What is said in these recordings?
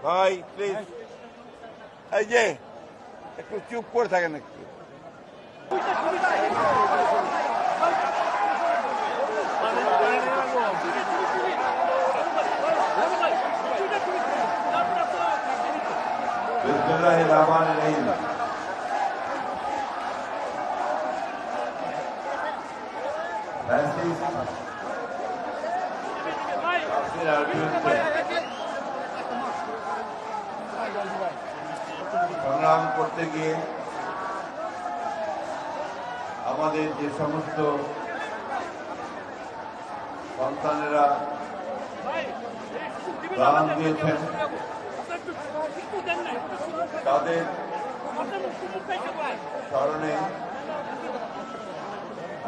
ভাই প্লিজ, এই যে একটু চুপ করে থাকেন একটু। বিসমিল্লাহির রহমানির রহিম। সংগ্রাম করতে গিয়ে আমাদের যে সমস্ত সন্তানেরা প্রাণ দিয়েছেন তাদের স্মরণে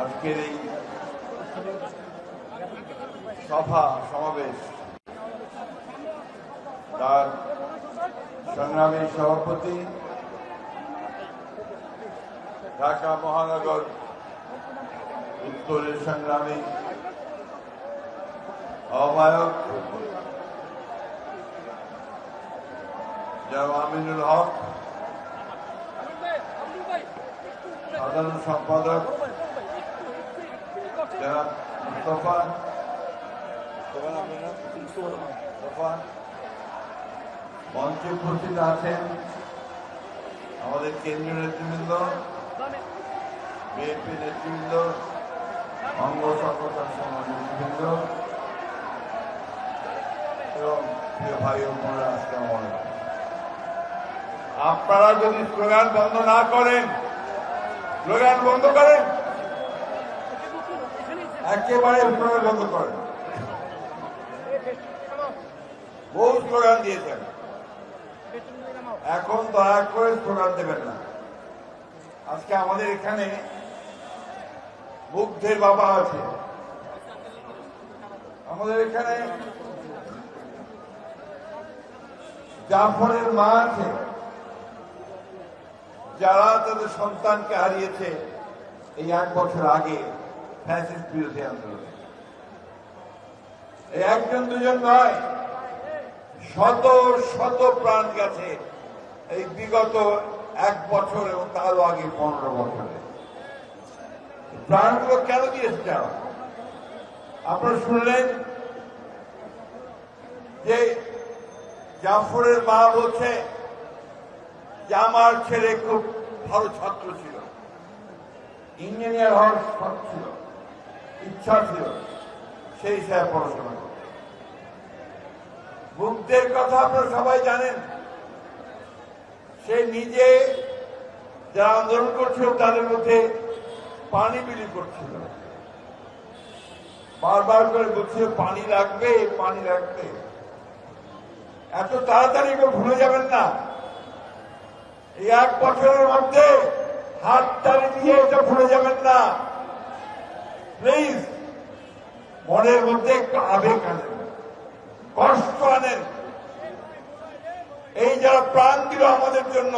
আজকের এই সভা সমাবেশ। তার সংগ্রামী সভাপতি, ঢাকা মহানগর উত্তরের সংগ্রামী আহ্বায়ক জনাব আমিনুল হক, সাধারণ সম্পাদক জনাব মুস্তফা, মঞ্চে উপস্থিত আছেন আমাদের কেন্দ্রীয় নেতৃবৃন্দ, বিএনপি নেতৃবৃন্দ, অঙ্গ সংগঠন নেতৃবৃন্দ এবং প্রিয় ভাই ও বোনেরা, আসসালামু আলাইকুম। আপনারা যদি স্লোগান বন্ধ না করেন, স্লোগান বন্ধ করেন, একেবারে স্লোগান বন্ধ করেন। বহু স্লোগান দিয়েছেন, এখন দয়া করে স্লোগান দেবেন না। আজকে আমাদের এখানে মুগ্ধের বাবা আছে, আমাদের এখানে জাফরের মা আছে, যারা তাদের সন্তানকে হারিয়েছে এই 1 বছর আগে ফ্যাসিস্ট বিরোধী আন্দোলনে। এই একজন দুজন নয়, শত শত প্রাণ গেছে এই বিগত 1 বছর এবং তারও আগে 15 বছরে। প্রাণগুলো কেন দিয়েছে? আপনারা শুনলেন যে জাফরের মা বলছে যে আমার ছেলে খুব ভালো ছাত্র ছিল, ইঞ্জিনিয়ার হওয়ার শখ ছিল, ইচ্ছা ছিল, সেই হিসাবে পড়াশোনা করে। মুগ্ধের কথা আপনারা সবাই জানেন, সে নিজে যারা আন্দোলন করছিল তাদের মধ্যে পানি বিলি করছিল, বারবার করে বলছিল পানি লাগবে, পানি লাগবে। এত তাড়াতাড়ি কেউ ভুলে যাবেন না। এই 1 বছরের মধ্যে হাত তালি দিয়ে এটা ভুলে যাবেন না প্লিজ। মনের মধ্যে একটু আবেগ আনেন, কষ্ট আনেন। এই যারা প্রাণ দিল আমাদের জন্য,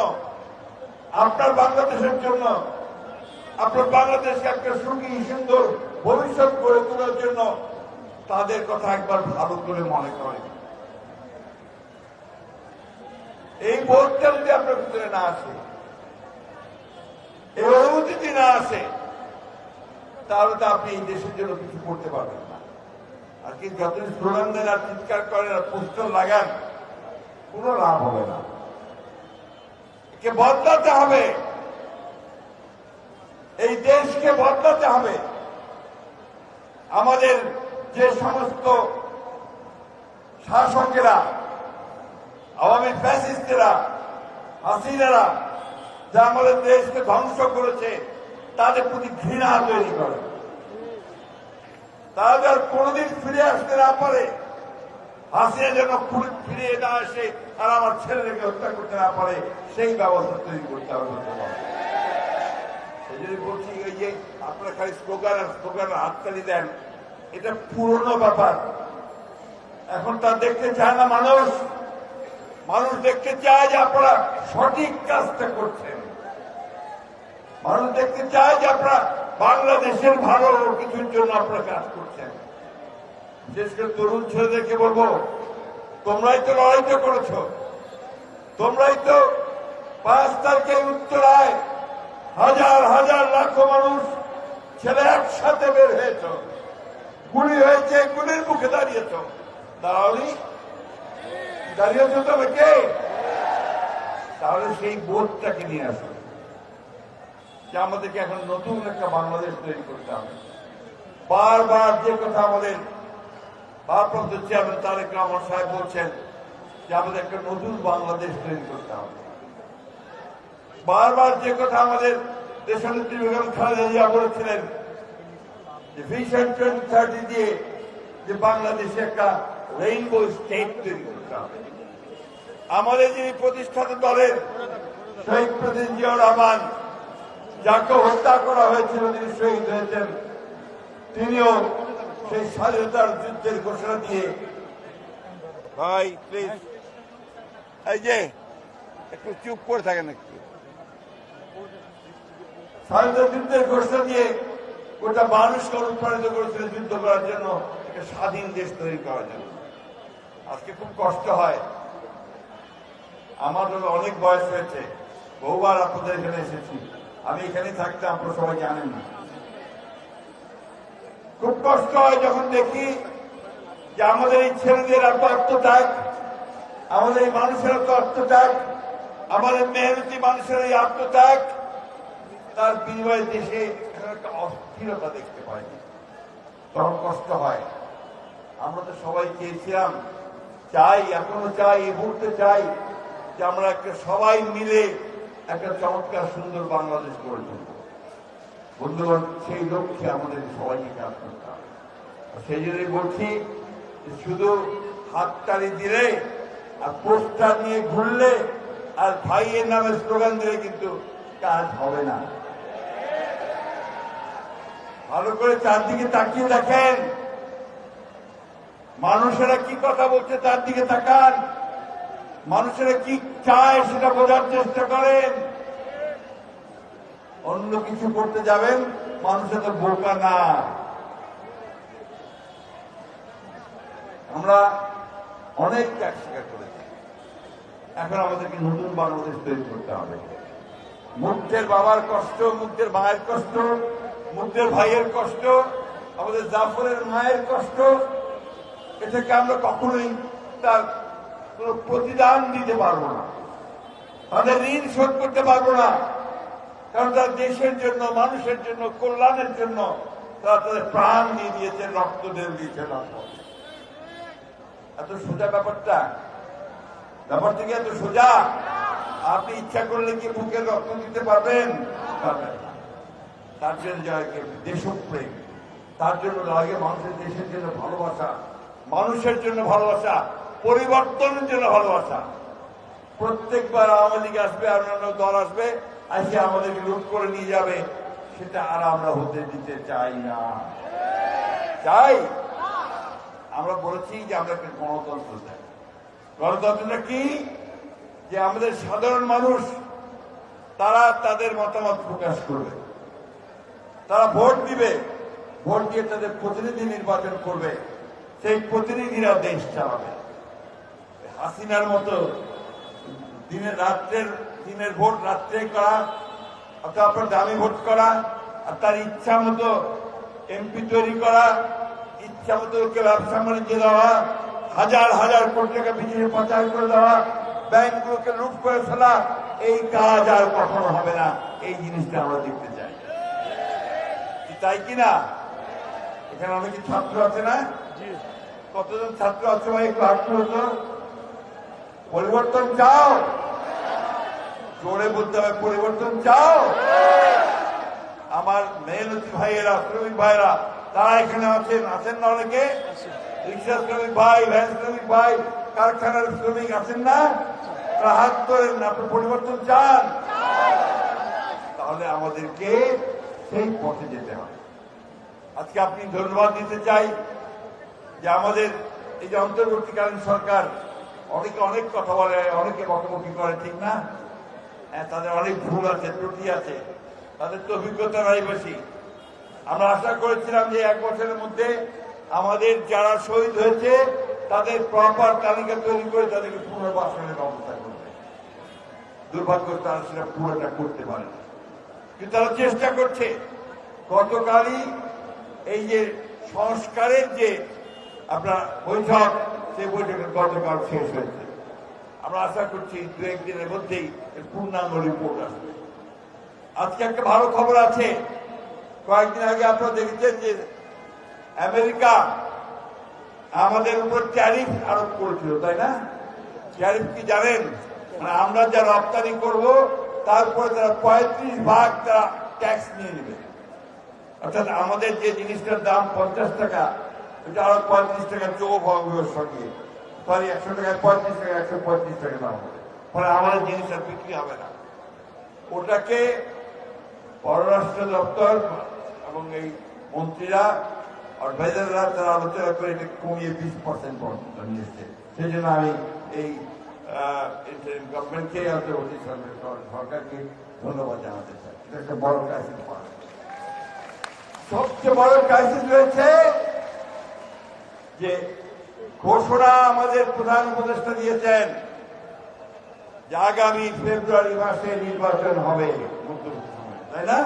আপনার বাংলাদেশের জন্য, আপনার বাংলাদেশকে একটা সুখী সুন্দর ভবিষ্যৎ গড়ে তোলার জন্য, তাদের কথা একবার ভালো করে মনে করেন। এই বোধটা যদি আপনার ভিতরে না আসে, এই অনুভূতি না আসে, তাহলে তো আপনি এই দেশের জন্য কিছু করতে পারবেন না। আর কি যত স্লোগান দেন আর চিৎকার করেন আর পোস্টার লাগান, কোনো লাভ হবে না। একে বদলাতে হবে, এই দেশকে বদলাতে হবে। আমাদের যে সমস্ত শাসকেরা, আওয়ামী ফ্যাসিস্টেরা, হাসিনারা, যা আমাদের দেশকে ধ্বংস করেছে, তাদের প্রতি ঘৃণা তৈরি করে। তারা যার কোনদিন ফিরে আসতে না পারে, হাসিনা যেন ফিরে না আসে আর আমার ছেলেকে হত্যা করতে না পারে, সেই ব্যবস্থা তৈরি করতে হবে। সেই জন্য বলছি, এই যে আপনারা খালি স্লোগান আর স্লোগান হাততালি দেন, এটা পুরনো ব্যাপার। এখন তা দেখতে চায় না মানুষ। মানুষ দেখতে চায় যে আপনারা সঠিক কাজটা করছেন। মানুষ দেখতে চায় যে আপনারা বাংলাদেশের ভালো কিছুর জন্য আপনারা কাজ করছেন। বিশেষ করে তরুণ ছেলেদেরকে বলবো, তোমরাই তো লড়াইটা করেছো, তোমরাই তো 5 তারিখে উত্তরায় হাজার হাজার লাখো মানুষ ছেলে একসাথে বের হয়েছ, গুলি হয়েছে, গুলির মুখে দাঁড়িয়েছ, দাঁড়িয়েছ তবে কে? তাহলে সেই বোধটাকে নিয়ে আসো যে আমাদেরকে এখন নতুন একটা বাংলাদেশ তৈরি করতে হবে। বারবার যে কথা আমাদের ভারপ্রাপ্ত চেয়ারম্যান তারেক রহমান সাহেব বলছেন যে আমাদের একটা নতুন বাংলাদেশ তৈরি করতে হবে। বারবার যে কথা আমাদের দেশনেত্রী বেগম খালেদা জিয়া বলেছিলেন যে ভিশন 2030 দিয়ে যে বাংলাদেশে একটা রেইনবো স্টেট তৈরি করতে হবে। আমাদের যিনি প্রতিষ্ঠাতা দলের শহীদ প্রেসিডেন্ট জিয়াউর রহমান, যাকে হত্যা করা হয়েছিল, তিনি শহীদ হয়েছেন, তিনিও সেই স্বাধীনতার যুদ্ধের ঘোষণা দিয়ে, ভাই প্লিজ এই যে একটু চুপ করে থাকেন, একটু স্বাধীনতা যুদ্ধের ঘোষণা দিয়ে গোটা মানুষকে অনুপ্রাণিত করেছিল যুদ্ধ করার জন্য, একটা স্বাধীন দেশ তৈরি করার জন্য। আজকে খুব কষ্ট হয়, আমার অনেক বয়স হয়েছে, বহুবার আপনাদের এখানে এসেছি, আমি এখানে থাকতে আপনারা সবাই জানেন না। খুব কষ্ট হয় যখন দেখি যে আমাদের এই ছেলেদের এত আত্মত্যাগ, আমাদের এই মানুষের এত আত্মত্যাগ, আমাদের মেহনতি মানুষের এই আত্মত্যাগ, তার বিনিময়ে দেশে একটা অস্থিরতা দেখতে পাই, তখন কষ্ট হয়। আমরা তো সবাই চেয়েছিলাম, চাই, এখনো চাই, এই মুহূর্তে চাই যে আমরা একটা সবাই মিলে একটা চমৎকার সুন্দর বাংলাদেশ গড়ে তুলব। বন্ধুগণ, সেই লক্ষ্যে আমাদের সবাইকে কাজ করতে হবে। সেই জন্যই বলছি, শুধু হাততালি দিলে আর পোস্টার নিয়ে ঘুরলে আর ভাইয়ের নামে স্লোগান দিলে কিন্তু কাজ হবে না। ভালো করে চারদিকে তাকিয়ে দেখেন, মানুষেরা কি কথা বলছে তার দিকে তাকান, মানুষেরা কি চায় সেটা বোঝার চেষ্টা করেন। অন্য কিছু করতে যাবেন, মানুষের তো বোকা না। আমরা অনেক ত্যাগ স্বীকার করেছি, এখন আমাদেরকে নতুন বাংলাদেশ তৈরি করতে হবে। মুগ্ধের বাবার কষ্ট, মুগ্ধের মায়ের কষ্ট, মুগ্ধের ভাইয়ের কষ্ট, আমাদের জাফরের মায়ের কষ্ট, এ থেকে আমরা কখনোই তার কোন প্রতিদান দিতে পারবো না, তাদের ঋণ শোধ করতে পারবো না, কারণ তারা দেশের জন্য, মানুষের জন্য, কল্যাণের জন্য তারা তাদের প্রাণ দিয়ে দিয়েছেন, রক্ত ঢেলে দিয়েছেন। এত সোজা ব্যাপারটা, ব্যাপারটা কি এত সোজা? আপনি ইচ্ছা করলে কি বুকের রক্ত দিতে পারবেন? তার জন্য লাগে দেশপ্রেম, তার জন্য লাগে মানুষের দেশের জন্য ভালোবাসা, মানুষের জন্য ভালোবাসা, পরিবর্তনের জন্য ভালোবাসা। প্রত্যেকবার আওয়ামী লীগ আসবে, অন্যান্য দল আসবে, আজকে আমাদেরকে লুট করে নিয়ে যাবে, সেটা আর আমরা হতে দিতে চাই না। চাই, আমরা বলেছি যে আমরা একটা গণতন্ত্র চাই। গণতন্ত্রটা কি? যে আমাদের সাধারণ মানুষ তারা তাদের মতামত প্রকাশ করবে, তারা ভোট দিবে, ভোট দিয়ে তাদের প্রতিনিধি নির্বাচন করবে, সেই প্রতিনিধিরা দেশ চালাবে। হাসিনার মতো দিনের ভোট রাত্রে করা, অথবা আপনার দামি ভোট করা, আর তার ইচ্ছা মতো এমপি তৈরি করা, ইচ্ছা মতো ওকে ব্যবসা বাণিজ্য দেওয়া, হাজার হাজার কোটি টাকা বিদেশে পাচার করে দেওয়া, ব্যাংকগুলোকে লুট করে ফেলা, এই কাজ আর কখনো হবে না। এই জিনিসটা আমরা দেখতে চাই, তাই কিনা? এখানে অনেকে ছাত্র আছে না? কতজন ছাত্র আছে ভাই? একটু হাঁটতে হতো। পরিবর্তন চাও? জোরে বলতে হবে, পরিবর্তন চাও? আমার মেহনতি ভাইয়েরা, শ্রমিক ভাইয়েরা, তারা এখানে আছেন না? অনেকে রিক্সা শ্রমিক ভাই, ভ্যান শ্রমিক ভাই, কারখানার শ্রমিক আছেন না? তারা হাত ধরেন না। আপনি পরিবর্তন চান? তাহলে আমাদেরকে সেই পথে যেতে হবে। আজকে আপনি ধন্যবাদ দিতে চাই যে আমাদের এই যে অন্তর্বর্তীকালীন সরকার, অনেকে অনেক কথা বলে, অনেকে বকাবকি করে, ঠিক না? তাদের অনেক ভুল আছে, ত্রুটি আছে, তাদের তো অভিজ্ঞতা নাই বেশি। আমরা আশা করেছিলাম যে 1 বছরের মধ্যে আমাদের যারা শহীদ হয়েছে তাদের প্রপার তালিকা তৈরি করে তাদেরকে পুনর্বাসনের ব্যবস্থা করবে। দুর্ভাগ্য তারা সেটা পুরোটা করতে পারে না, কিন্তু তারা চেষ্টা করছে। গতকালই এই যে সংস্কারের যে আপনার বৈঠক, সেই বৈঠকের গতকাল শেষ হয়েছে। আমরা আশা করছি দু একদিনের মধ্যেই এর পূর্ণাঙ্গ রিপোর্ট আসবে। আজকে একটা ভালো খবর আছে, কয়েকদিন আগে আপনারা দেখেছেন যে আমেরিকা আমাদের উপর ট্যারিফ আরোপ করেছিল, তাই না? ট্যারিফ কি জানেন? মানে আমরা যা রপ্তানি করব তারপরে তারা 35% তারা ট্যাক্স নিয়ে নেবে। অর্থাৎ আমাদের যে জিনিসটার দাম 50 টাকা, এটা আরো 35 টাকা যোগ হবে ওর সঙ্গে। সরি, 100 টাকায় 35 টাকা, 135 টাকা দাম হবে। ফলে আমাদের জিনিসটা বিক্রি হবে না। ওটাকে পররাষ্ট্র দপ্তর এবং এই মন্ত্রীরা অ্যাডভাইজাররা তারা আলোচনা করে এটা কমিয়ে 20% পর্যন্ত নিয়ে এসছে। সেই জন্য আমি এই গভর্নমেন্টকে সরকারকে ধন্যবাদ জানাতে চাই। এটা একটা বড় ক্রাইসিস। সবচেয়ে বড় ক্রাইসিস রয়েছে যে ঘোষণা আমাদের প্রধান উপদেষ্টা দিয়েছেন যে আগামী ফেব্রুয়ারি মাসে নির্বাচন হবে, তাই না?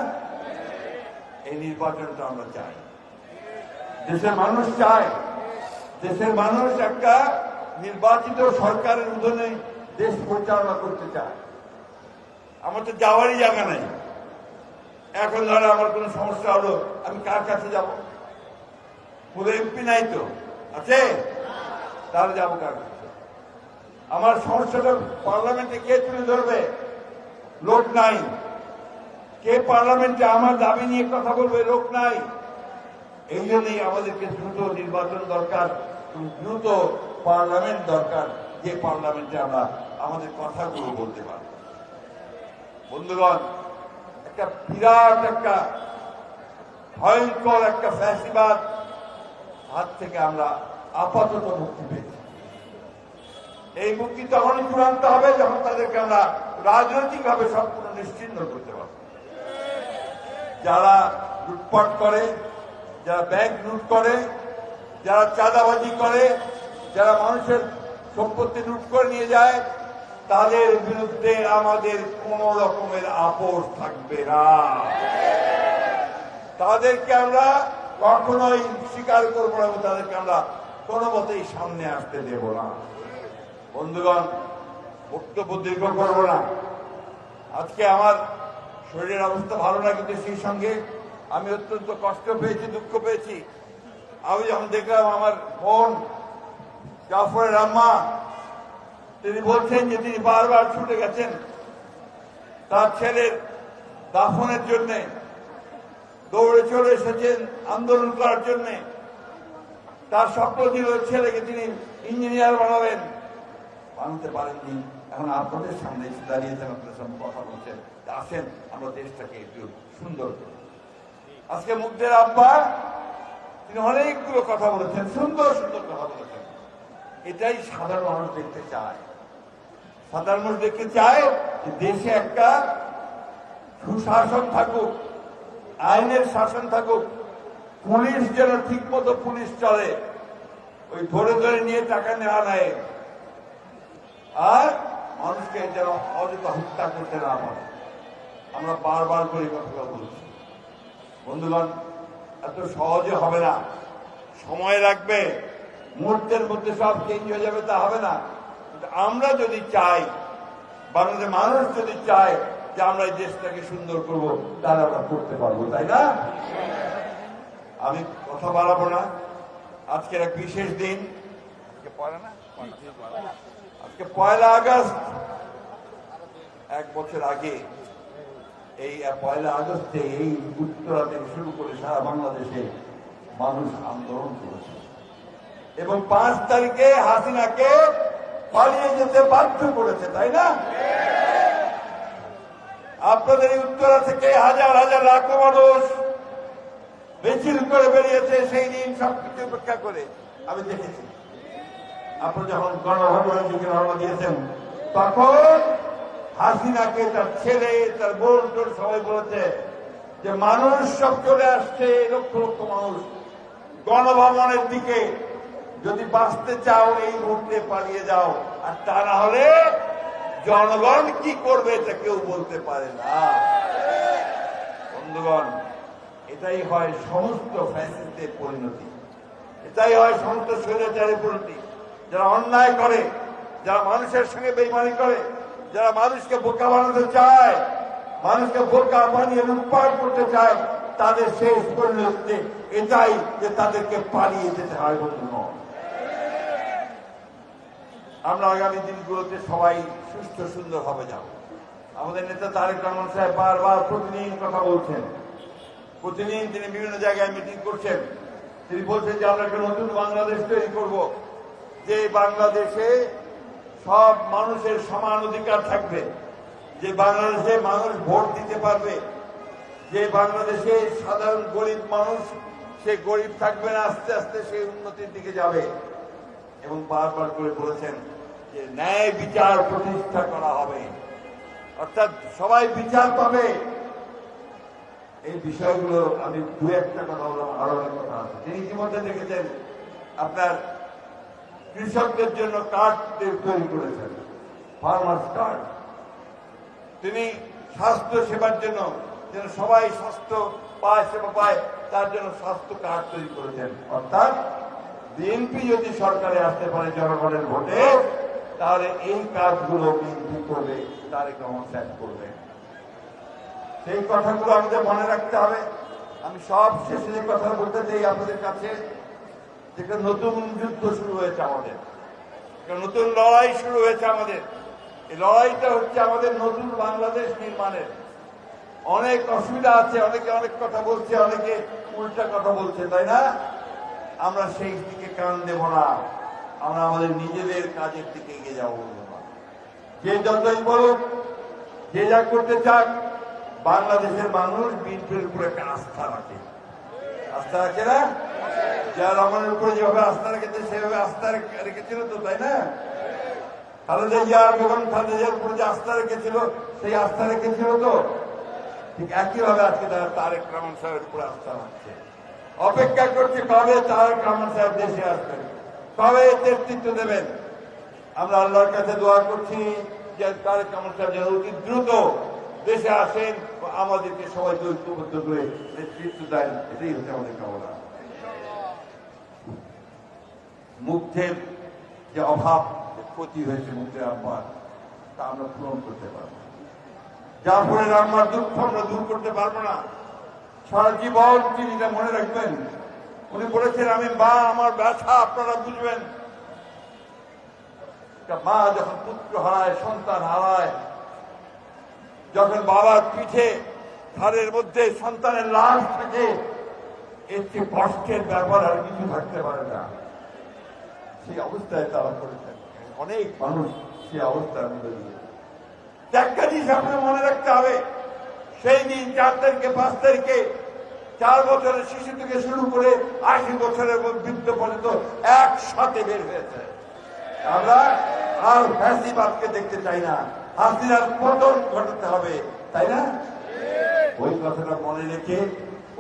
এই নির্বাচনটা আমরা চাই, দেশের মানুষ চায়। দেশের মানুষ একটা নির্বাচিত সরকারের অধীনে দেশ পরিচালনা করতে চায়। আমার তো যাওয়ারই জায়গা নাই। এখন ধরো আমার কোনো সমস্যা হলো, আমি কার কাছে যাব? পুরো এমপি নাই তো, আছে? তাহলে যাবো কার কাছে? আমার সমস্যাটা পার্লামেন্টে কে তুলে ধরবে? লোক নাই। কে পার্লামেন্টে আমার দাবি নিয়ে কথা বলবে? লোক নাই। এই জন্যই আমাদেরকে দ্রুত নির্বাচন দরকার, দ্রুত পার্লামেন্ট দরকার, যে পার্লামেন্টে আমরা আমাদের কথাগুলো বলতে পারব। বন্ধুগণ, একটা বিরাট একটা ভয়ঙ্কর একটা ফ্যাসিবাদ হাত থেকে আমরা আপাতত মুক্তি পেয়েছি। এই মুক্তি তখনই চূড়ান্ত হবে যখন তাদেরকে আমরা রাজনৈতিক ভাবে সম্পূর্ণ নিশ্চিহ্ন করতে পারব। যারা লুটপাট করে, যারা ব্যাংক লুট করে, যারা চাঁদাবাজি করে, যারা মানুষের সম্পত্তি লুট করে নিয়ে যায়, তাদের বিরুদ্ধে আমাদের কোন রকমের আপোষ থাকবে না। তাদেরকে আমরা কখনোই স্বীকার করবো না, তাদেরকে আমরা কোনো মতেই সামনে আসতে দেব না। বন্ধুগণ, বক্তব্য দীর্ঘ করবো না। আজকে আমার শরীরের অবস্থা ভালো না, কিন্তু সেই সঙ্গে আমি অত্যন্ত কষ্ট পেয়েছি, দুঃখ পেয়েছি। আমি যখন দেখলাম আমার বোন জাফরের আম্মা, তিনি বলছেন যে তিনি বারবার ছুটে গেছেন তার ছেলের দাফনের জন্য, দৌড়ে চলে এসেছেন আন্দোলন করার জন্য। তার স্বপ্ন ছিল ছেলেকে তিনি ইঞ্জিনিয়ার বানাবেন, বানাতে পারেননি। এখন আপনাদের সামনে এসে দাঁড়িয়েছেন, আপনাদের সামনে কথা বলছেন, আসেন আমরা দেশটাকে একটু সুন্দর করি। আজকে মুগ্ধের আব্বা তিনি অনেকগুলো কথা বলেছেন, সুন্দর সুন্দর কথা বলেছেন। এটাই সাধারণ মানুষ দেখতে চায়। সাধারণ মানুষ দেখতে চায় যে দেশে একটা সুশাসন থাকুক, আইনের শাসন থাকুক, পুলিশ যেন ঠিক মতো পুলিশ চলে, ওই ধরে ধরে নিয়ে টাকা নেওয়া নেয়, আর মানুষকে যেন অযথা হত্যা করতে না পারে। আমরা বারবার করে কথা বলছি। বন্ধুগণ, এত সহজে হবে না, সময় লাগবে। মুহূর্তের মধ্যে সব চেঞ্জ হয়ে যাবে তা হবে না। কিন্তু আমরা যদি চাই, বাংলাদেশের মানুষ যদি চায় যে আমরা এই দেশটাকে সুন্দর করব, তাহলে আমরা করতে পারবো, তাই না? আমি কথা বাড়াবো না। আজকের এক বিশেষ দিন, আজকে 1 আগস্ট। 1 বছর আগে এই 1 আগস্টে এই উত্তরা থেকে শুরু করে সারা বাংলাদেশে মানুষ আন্দোলন করেছে এবং 5 তারিখে হাসিনাকে পালিয়ে যেতে বাধ্য করেছে, তাই না? আপনাদের এই উত্তরা থেকে হাজার হাজার লাখো মানুষ মিছিল করে বেরিয়েছে সেই দিন, সবকিছু উপেক্ষা করে। আমি দেখেছি আপনি যখন গণভবনের দিকে রওনা দিয়েছেন, তখন হাসিনাকে তার ছেলে, তার বোন টোন সবাই বলেছে যে মানুষ সব চলে আসছে, লক্ষ লক্ষ মানুষ গণভবনের দিকে, যদি বাঁচতে চাও এই মুহূর্তে পালিয়ে যাও, আর তা না হলে জনগণ কি করবে এটা কেউ বলতে পারে না। বন্ধুগণ, এটাই হয় সমস্ত ফ্যাসিস্টের পরিণতি, এটাই হয় সমস্ত স্বৈরাচারের পরিণতি। যারা অন্যায় করে, যারা মানুষের সঙ্গে বেইমানি করে, যারা মানুষকে বোকা বানাতে চায়, মানুষকে বোকা বানিয়ে লুটপাট করতে চায়, তাদের শেষ পরিণতি এটাই যে তাদেরকে পালিয়ে যেতে হয়। বন্ধুগণ, আমরা আগামী দিনগুলোতে সবাই সুস্থ সুন্দর ভাবে যাব। আমাদের নেতা তারেক রহমান সাহেব বারবার প্রতিদিন কথা বলছেন, প্রতিদিন তিনি বিভিন্ন জায়গায় মিটিং করছেন। তিনি বলছেন যে আমরা একটা নতুন বাংলাদেশ তৈরি করব, যে বাংলাদেশে সব মানুষের সমান অধিকার থাকবে, যে বাংলাদেশে মানুষ ভোট দিতে পারবে, যে বাংলাদেশে সাধারণ গরিব মানুষ সে গরিব থাকবে না, আস্তে আস্তে সেই উন্নতির দিকে যাবে। এবং বারবার করে বলেছেন যে ন্যায় বিচার প্রতিষ্ঠা করা হবে, অর্থাৎ সবাই বিচার পাবে। এই বিষয়গুলো আমি দু একটা কথা বললাম, আরো অনেক কথা আছে। তিনি ইতিমধ্যে দেখেছেন আপনার কৃষকদের জন্য কার্ড তৈরি করেছেন, ফার্মার্স কার্ড। তিনি স্বাস্থ্য সেবার জন্য যেন সবাই স্বাস্থ্য পায়, সেবা পায়, তার জন্য স্বাস্থ্য কার্ড তৈরি করেছেন। অর্থাৎ বিএনপি যদি সরকারে আসতে পারে জনগণের ভোটে, তাহলে এই কাজগুলো বিএনপি করবে, তারেক রহমান সাহেব করবে। সেই কথাগুলো আমাদের মনে রাখতে হবে। আমি সব শেষে যে কথা বলতে চাই আপনাদের কাছে, একটা নতুন যুদ্ধ শুরু হয়েছে আমাদের, একটা নতুন লড়াই শুরু হয়েছে আমাদের। এই লড়াইটা হচ্ছে আমাদের নতুন বাংলাদেশ নির্মাণের। অনেক অসুবিধা আছে, অনেকে অনেক কথা বলছে, অনেকে উল্টা কথা বলছে, তাই না? আমরা সেই দিকে কান দেব না, আমরা আমাদের নিজেদের কাজের দিকে এগিয়ে যাবো। যে যতই বলুক, যে যা করতে চাক, বাংলাদেশের মানুষ বিএনপির উপরে একটা আস্থা রাখে। আস্থা রাখে না? যারা রহমানের উপরে যেভাবে আস্থা রেখেছে সেভাবে আস্থা রেখেছিল তো, তাই না? খালেদা জিয়া, বেগম খালেদা জিয়ার উপরে যে আস্থা রেখেছিল সেই আস্থা রেখেছিল তো। ঠিক একইভাবে আজকে তারা তারেক রহমান সাহেবের উপরে আস্থা রাখছে। অপেক্ষা করছে কবে তারেক রহমান সাহেব দেশে আসবেন, কবে নেতৃত্ব দেবেন। আমরা আল্লাহর কাছে দোয়া করছি যে তারেক রহমান সাহেব যেন অতি দ্রুত দেশে আসেন, আমাদেরকে সবাই ঐক্যবদ্ধ করে নেতৃত্ব দেন। এটাই হচ্ছে আমাদের কামনা। মুগ্ধের যে অভাব, ক্ষতি হয়েছে মুগ্ধের আম্মার, তা আমরা পূরণ করতে পারবো। জাফরের আম্মার দুঃখ আমরা দূর করতে পারবো না। সারা জীবন তিনি এটা মনে রাখবেন। উনি বলেছেন, আমি মা, আমার ব্যথা আপনারা বুঝবেন। মা যখন পুত্র হারায়, সন্তান হারায়, যখন বাবার পিঠে ঘাড়ের মধ্যে সন্তানের লাশ থাকে, এর চেয়ে কষ্টের ব্যাপার আর কিছু থাকতে পারে না। সেই অবস্থায় তারা করেছেন। অনেক মানুষ সেই অবস্থার মধ্যে দিয়ে একটা জিনিস আপনার মনে রাখতে হবে। সেই দিন 4 তারিখে 5 তারিখে 4 বছরের শিশু থেকে শুরু করে 80 বছরের বৃদ্ধ পর্যন্ত একসাথে বের হয়েছে। আমরা আর ফ্যাসিবাদকে দেখতে চাই না, হাসিনার পতন ঘটাতে হবে, তাই না? ওই কথাটা মনে রেখে,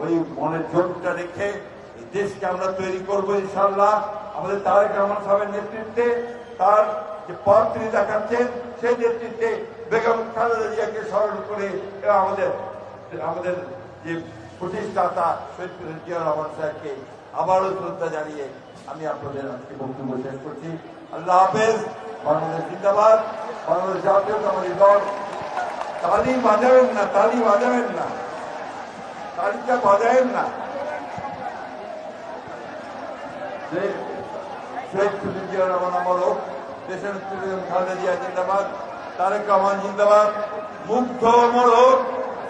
ওই মনের জোরটা রেখে এই দেশকে আমরা তৈরি করবো ইনশাআল্লাহ। আমাদের তারেক রহমান সাহেবের নেতৃত্বে, তার যে পথ তিনি দেখাচ্ছেন সেই নেতৃত্বে বেগম খালেদা জিয়াকে স্মরণ করে আমাদের যে প্রতিষ্ঠাতা শহীদ প্রেসিডেন্ট জিয়া রহমান সাহেবকে আবারও শ্রদ্ধা জানিয়ে আমি আপনাদের আজকে বক্তব্য শেষ করছি। আল্লাহ হাফেজ। বাংলাদেশ জিন্দাবাদ। বাংলাদেশ জাতীয়তাবাদী দল। তালি বাজাবেন না, তালি বাজাবেন না, তালিটা বাজাবেন না। শহীদ প্রেসিডেন্ট জিয়া রহমান আমল, দেশের প্রেসিডেন্ট খালেদা জিয়া জিন্দাবাদ, তারেক রহমান জিন্দাবাদ, মুগ্ধ অমর হোক,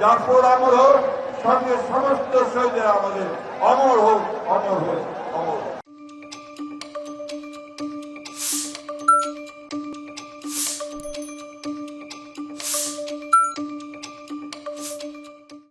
জাফর অমর হোক, সঙ্গে সমস্ত শহীদের আমাদের অমর হোক, অমর হোক, অমর হোক।